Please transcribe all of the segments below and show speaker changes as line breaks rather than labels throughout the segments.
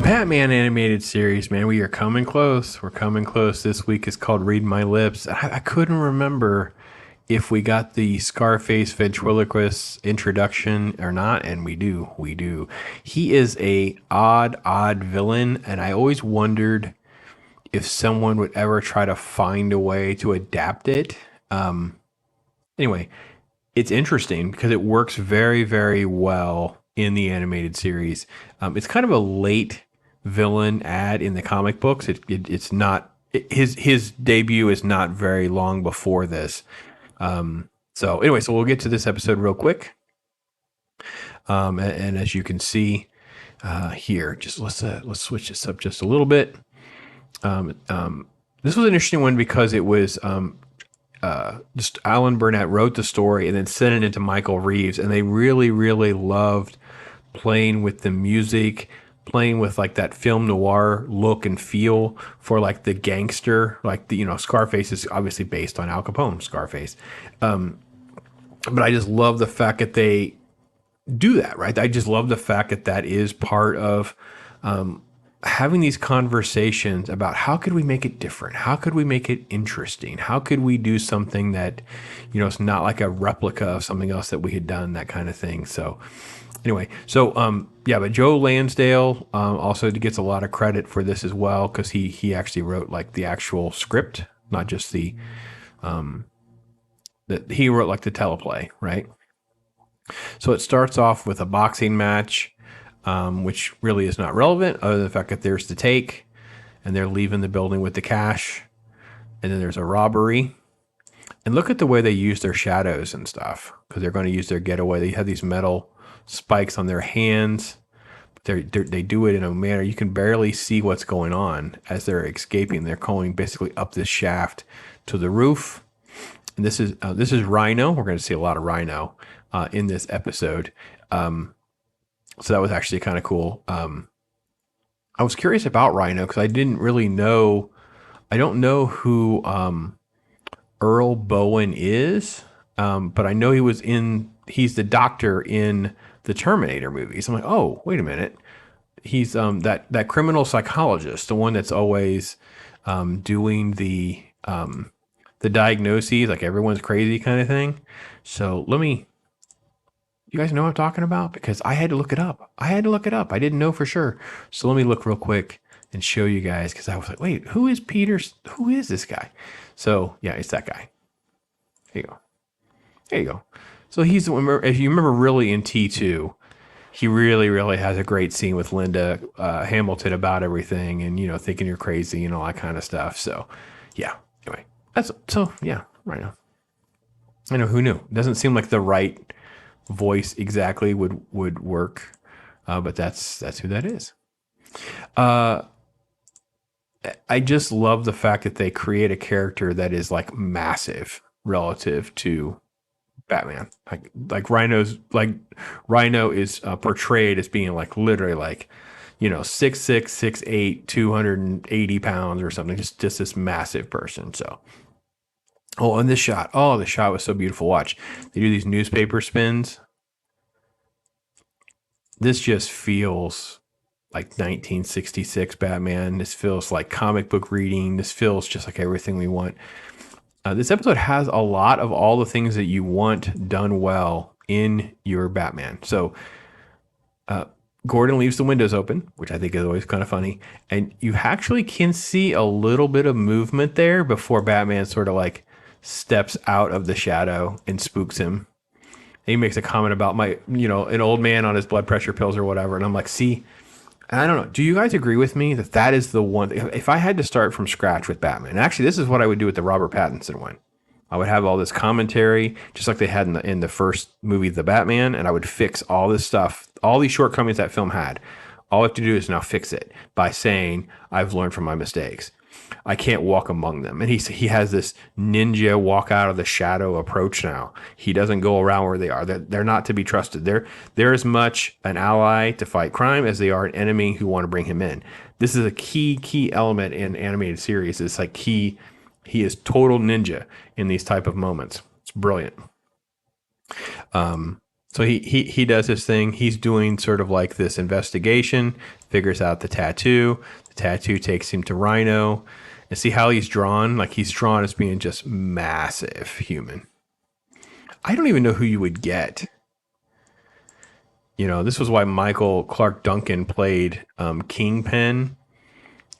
Batman animated series, man. We are coming close. We're coming close. This week is called Read My Lips. I couldn't remember if we got the Scarface ventriloquist introduction or not, and we do. We do. He is a odd villain, and I always wondered if someone would ever try to find a way to adapt it. Anyway, it's interesting because it works very well in the animated series. It's kind of a late villain ad in the comic books. It's not his debut is not very long before this. So anyway, so we'll get to this episode real quick. And as you can see here, just let's switch this up just a little bit. This was an interesting one because it was just Alan Burnett wrote the story and then sent it into Michael Reeves, and they really loved playing with the music, playing with like that film noir look and feel for like the gangster, like the, Scarface is obviously based on Al Capone, Scarface. But I just love the fact that they do that, right? I just love the fact that that is part of having these conversations about how could we make it different? How could we make it interesting? How could we do something that, it's not like a replica of something else that we had done, that kind of thing. So anyway, but Joe Lansdale also gets a lot of credit for this as well, because he actually wrote like the actual script, not just the that he wrote like the teleplay, right? So it starts off with a boxing match, which really is not relevant other than the fact that there's the take and they're leaving the building with the cash. And then there's a robbery. And look at the way they use their shadows and stuff, because they're going to use their getaway. They have these metal spikes on their hands. They do it in a manner you can barely see what's going on as they're escaping. They're going basically up this shaft to the roof. And this is Rhino. We're going to see a lot of Rhino in this episode. So that was actually kind of cool. I was curious about Rhino because I didn't really know. I don't know who Earl Boen is, but I know he's the doctor in the Terminator movies. I'm like, oh, wait a minute. He's that criminal psychologist, the one that's always doing the diagnoses, like everyone's crazy kind of thing. So you guys know what I'm talking about? Because I had to look it up. I didn't know for sure. So let me look real quick and show you guys, because I was like, wait, who is this guy? So yeah, it's that guy. There you go. So he's the one, if you remember really in T2, he really has a great scene with Linda Hamilton about everything and, thinking you're crazy and all that kind of stuff. So yeah, anyway, right now. I know, who knew? Doesn't seem like the right voice exactly would work, but that's who that is. I just love the fact that they create a character that is like massive relative to Batman. Rhino is portrayed as being like literally like 6'6", 6'8", 280 pounds or something. Just this massive person. So. Oh, and this shot. Oh, the shot was so beautiful. Watch. They do these newspaper spins. This just feels like 1966 Batman. This feels like comic book reading. This feels just like everything we want. This episode has a lot of all the things that you want done well in your Batman. So Gordon leaves the windows open, which I think is always kind of funny. And you actually can see a little bit of movement there before Batman sort of like steps out of the shadow and spooks him. And he makes a comment about an old man on his blood pressure pills or whatever. And I'm like, see, I don't know. Do you guys agree with me that is the one? If I had to start from scratch with Batman, actually, this is what I would do with the Robert Pattinson one. I would have all this commentary, just like they had in the first movie, The Batman, and I would fix all this stuff, all these shortcomings that film had. All I have to do is now fix it by saying, I've learned from my mistakes. I can't walk among them. And he has this ninja walk out of the shadow approach now. He doesn't go around where they are. They're not to be trusted. They're as much an ally to fight crime as they are an enemy who want to bring him in. This is a key element in animated series. It's like he is total ninja in these type of moments. It's brilliant. So So he does his thing. He's doing sort of like this investigation, figures out the tattoo. The tattoo takes him to Rhino, and see how he's drawn. Like he's drawn as being just massive human. I don't even know who you would get. You know, this was why Michael Clark Duncan played Kingpin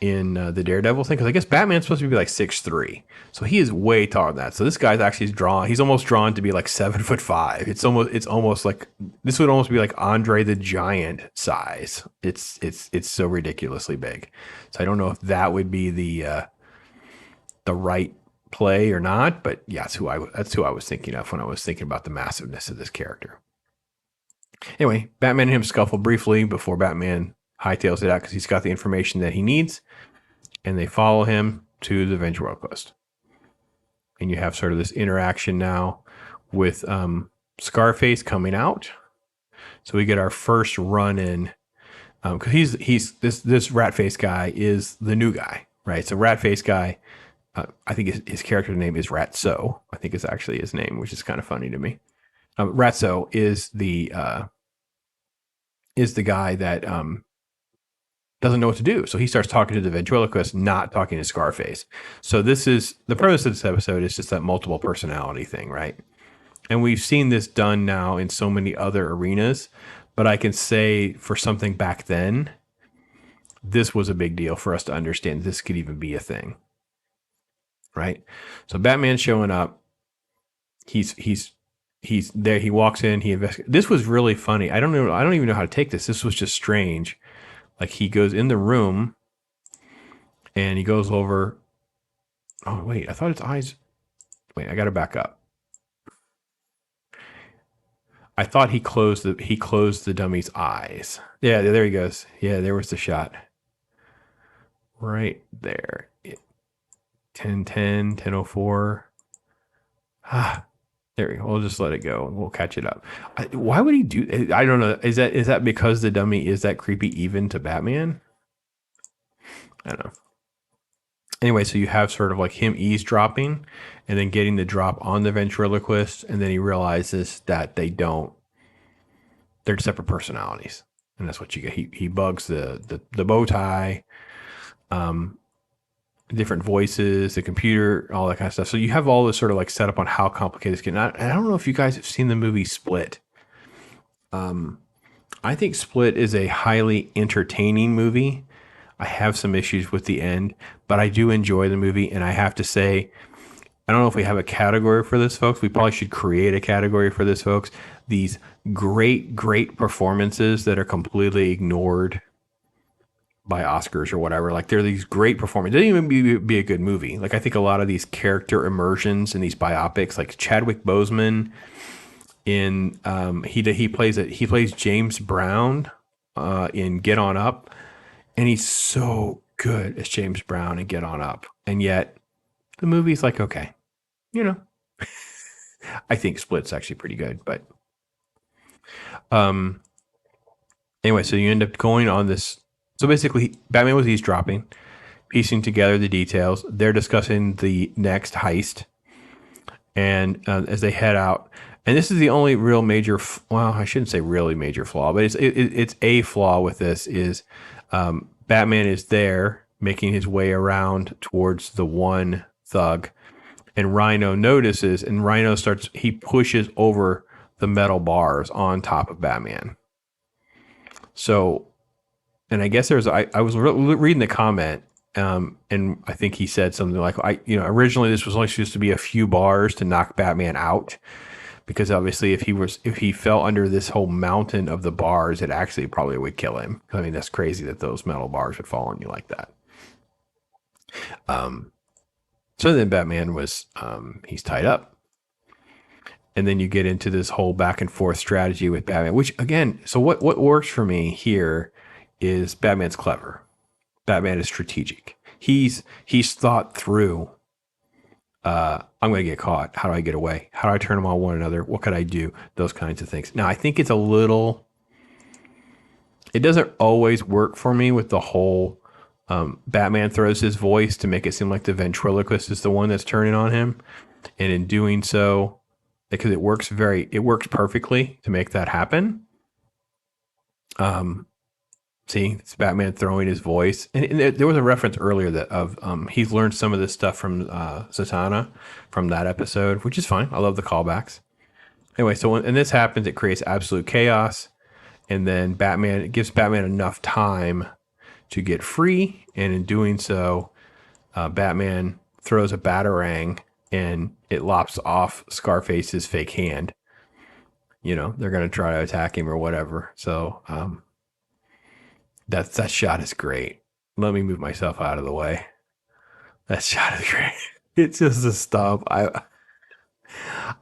in the Daredevil thing, because I guess Batman's supposed to be like 6'3", so he is way taller than that. So this guy's actually drawn. He's almost drawn to be like 7'5". It's almost like this would almost be like Andre the Giant size. It's so ridiculously big. So I don't know if that would be the right play or not, but yeah, that's who I was thinking of when I was thinking about the massiveness of this character. Anyway, Batman and him scuffle briefly before Batman hightails it out because he's got the information that he needs, and they follow him to the Ventriloquist. And you have sort of this interaction now with Scarface coming out. So we get our first run in because he's this rat face guy is the new guy, right? So rat face guy, I think his character name is Ratso. I think it's actually his name, which is kind of funny to me. Ratso is the guy that doesn't know what to do. So he starts talking to the ventriloquist, not talking to Scarface. So this is the premise of this episode is just that multiple personality thing, right? And we've seen this done now in so many other arenas, but I can say for something back then, this was a big deal for us to understand this could even be a thing, right? So Batman's showing up. He's there. He walks in. He investigates. This was really funny. I don't even know how to take this. This was just strange. Like he goes in the room and he goes over. Oh, wait, I thought its eyes. Wait, I got to back up. I thought he closed the dummy's eyes. Yeah, there he goes. Yeah, there was the shot. Right there. 10:10, 10:04. There we go. We'll just let it go. We'll catch it up. Why would he do? I don't know. Is that because the dummy is that creepy even to Batman? I don't know. Anyway, so you have sort of like him eavesdropping and then getting the drop on the ventriloquist, and then he realizes that they're separate personalities, and that's what you get. He bugs the bow tie, different voices, the computer, all that kind of stuff. So you have all this sort of like set up on how complicated it's getting. I don't know if you guys have seen the movie Split. I think Split is a highly entertaining movie. I have some issues with the end, but I do enjoy the movie. And I have to say, I don't know if we have a category for this, folks. We probably should create a category for this, folks. These great, great performances that are completely ignored by Oscars or whatever. Like they're these great performances. It didn't even be a good movie. Like I think a lot of these character immersions in these biopics, like Chadwick Boseman in he plays James Brown in Get On Up, and he's so good as James Brown in Get On Up, and yet the movie's like okay, you know. I think Split's actually pretty good, but anyway, so you end up going on this. So basically, Batman was eavesdropping, piecing together the details. They're discussing the next heist. And as they head out, and this is the only real major, well, I shouldn't say really major flaw, but it's a flaw with this is Batman is there making his way around towards the one thug. And Rhino notices, and Rhino he pushes over the metal bars on top of Batman. So, and I guess I was reading the comment, and I think he said something like, originally this was only supposed to be a few bars to knock Batman out, because obviously if he fell under this whole mountain of the bars, it actually probably would kill him. I mean, that's crazy that those metal bars would fall on you like that. So then Batman he's tied up. And then you get into this whole back and forth strategy with Batman, which again, so what works for me here is Batman's clever. Batman is strategic. He's thought through, I'm going to get caught. How do I get away? How do I turn them on one another? What could I do? Those kinds of things. Now, I think it doesn't always work for me with the whole Batman throws his voice to make it seem like the ventriloquist is the one that's turning on him. And in doing so, because it works perfectly to make that happen. See, it's Batman throwing his voice, and there was a reference earlier that he's learned some of this stuff from Zatanna from that episode, which is fine. I love the callbacks. Anyway, so when this happens, it creates absolute chaos, and then it gives Batman enough time to get free, and in doing so, Batman throws a batarang, and it lops off Scarface's fake hand. You know, they're going to try to attack him or whatever. So that shot is great. Let me move myself out of the way. That shot is great. It's just a stomp.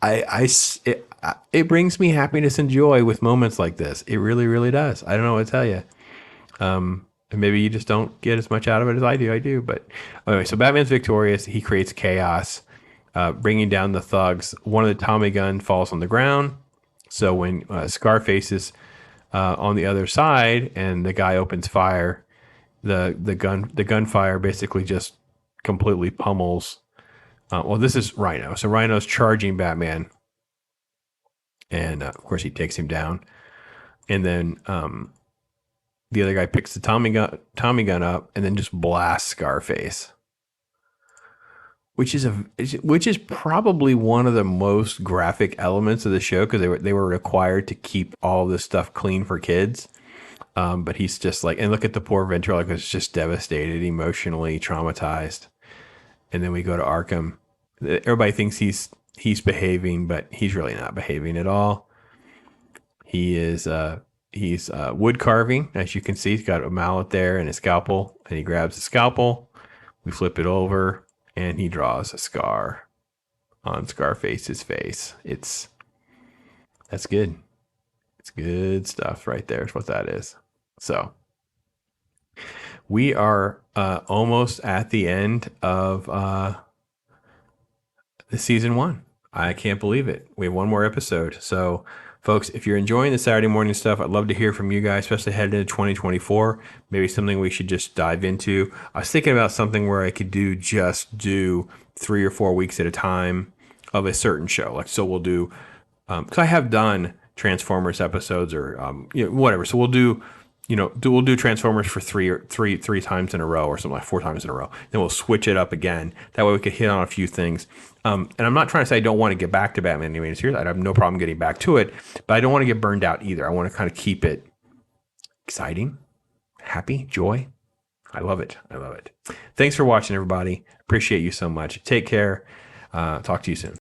It brings me happiness and joy with moments like this. It really, really does. I don't know what to tell you. And maybe you just don't get as much out of it as I do. I do. But anyway, so Batman's victorious. He creates chaos, bringing down the thugs. One of the Tommy gun falls on the ground. So when Scarface is on the other side and the guy opens fire, the gunfire basically just completely pummels. Well, this is Rhino. So Rhino's charging Batman. And of course, he takes him down. And then the other guy picks the Tommy gun up and then just blasts Scarface, which is probably one of the most graphic elements of the show, because they were required to keep all this stuff clean for kids. But he's just like, and look at the poor ventriloquist, just devastated, emotionally traumatized. And then we go to Arkham. Everybody thinks he's behaving, but he's really not behaving at all. He's wood carving, as you can see. He's got a mallet there and a scalpel, and he grabs the scalpel. We flip it over, and he draws a scar on Scarface's face. That's good. It's good stuff right there. Is what that is. So we are almost at the end of the season 1. I can't believe it. We have one more episode. So, folks, if you're enjoying the Saturday morning stuff, I'd love to hear from you guys, especially heading into 2024. Maybe something we should just dive into. I was thinking about something where I could do 3 or 4 weeks at a time of a certain show. Like, so we'll do, because I have done Transformers episodes or whatever. So we'll do Transformers for three times in a row, or something like 4 times in a row. Then we'll switch it up again. That way we could hit on a few things. And I'm not trying to say I don't want to get back to Batman Animated Series. I have no problem getting back to it, but I don't want to get burned out either. I want to kind of keep it exciting, happy, joy. I love it. Thanks for watching, everybody. Appreciate you so much. Take care. Talk to you soon.